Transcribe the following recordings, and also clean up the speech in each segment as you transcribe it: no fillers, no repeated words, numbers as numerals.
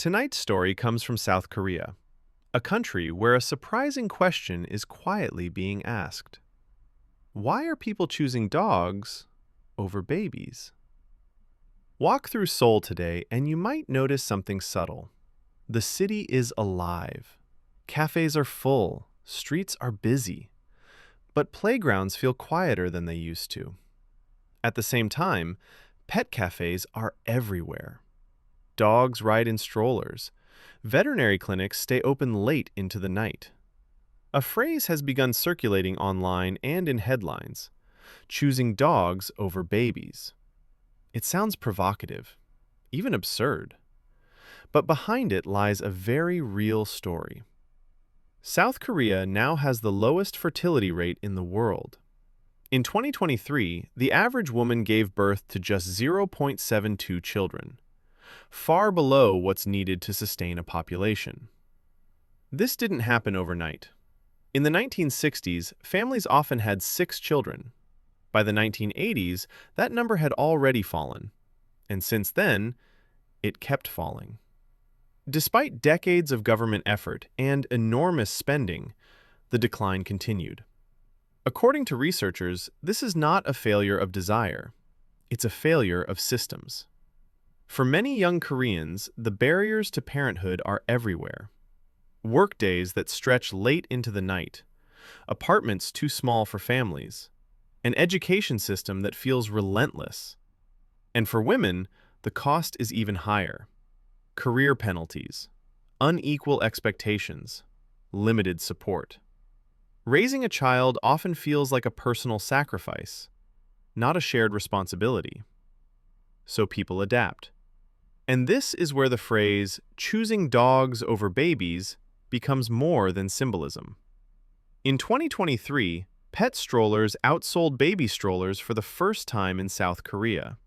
Tonight's story comes from South Korea, a country where a surprising question is quietly being asked. Why are people choosing dogs over babies? Walk through Seoul today and you might notice something subtle. The city is alive. Cafes are full, streets are busy, but playgrounds feel quieter than they used to. At the same time, pet cafes are everywhere. Dogs ride in strollers. Veterinary clinics stay open late into the night. A phrase has begun circulating online and in headlines: choosing dogs over babies. It sounds provocative, even absurd. But behind it lies a very real story. South Korea now has the lowest fertility rate in the world. In 2023, the average woman gave birth to just 0.72 children, far below what's needed to sustain a population. This didn't happen overnight. In the 1960s, families often had 6 children. By the 1980s, that number had already fallen, and since then, it kept falling. Despite decades of government effort and enormous spending, the decline continued. According to researchers, this is not a failure of desire. It's a failure of systems. For many young Koreans, the barriers to parenthood are everywhere. Workdays that stretch late into the night, apartments too small for families, an education system that feels relentless. And for women, the cost is even higher. Career penalties, unequal expectations, limited support. Raising a child often feels like a personal sacrifice, not a shared responsibility. So people adapt. And this is where the phrase, choosing dogs over babies, becomes more than symbolism. In 2023, pet strollers outsold baby strollers for the first time in South Korea.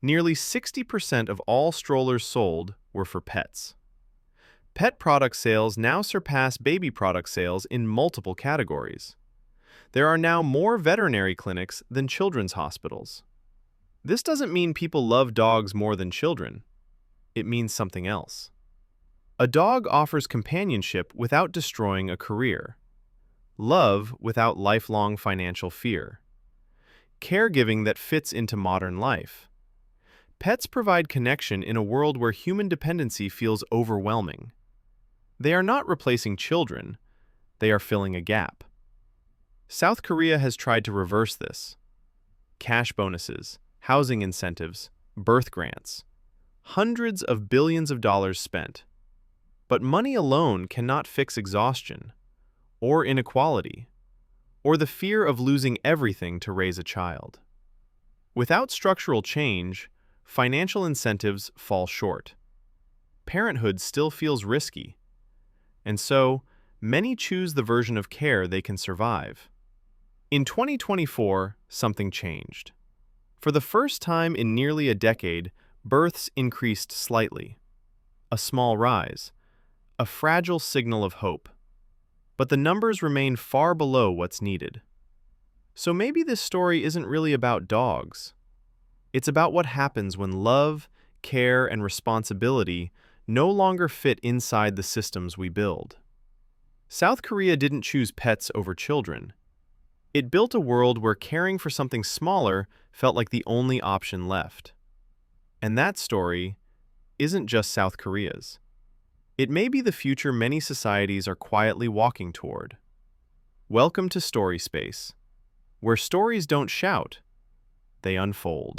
Nearly 60% of all strollers sold were for pets. Pet product sales now surpass baby product sales in multiple categories. There are now more veterinary clinics than children's hospitals. This doesn't mean people love dogs more than children. It means something else. A dog offers companionship without destroying a career, love without lifelong financial fear, caregiving that fits into modern life. Pets provide connection in a world where human dependency feels overwhelming. They are not replacing children, they are filling a gap. South Korea has tried to reverse this. Cash bonuses, housing incentives, birth grants. Hundreds of billions of dollars spent. But money alone cannot fix exhaustion, or inequality, or the fear of losing everything to raise a child. Without structural change, financial incentives fall short. Parenthood still feels risky, and so many choose the version of care they can survive. In 2024, something changed. For the first time in nearly a decade, births increased slightly. A small rise, a fragile signal of hope. But the numbers remain far below what's needed. So maybe this story isn't really about dogs. It's about what happens when love, care, and responsibility no longer fit inside the systems we build. South Korea didn't choose pets over children. It built a world where caring for something smaller felt like the only option left. And that story isn't just South Korea's. It may be the future many societies are quietly walking toward. Welcome to Story Space, where stories don't shout, they unfold.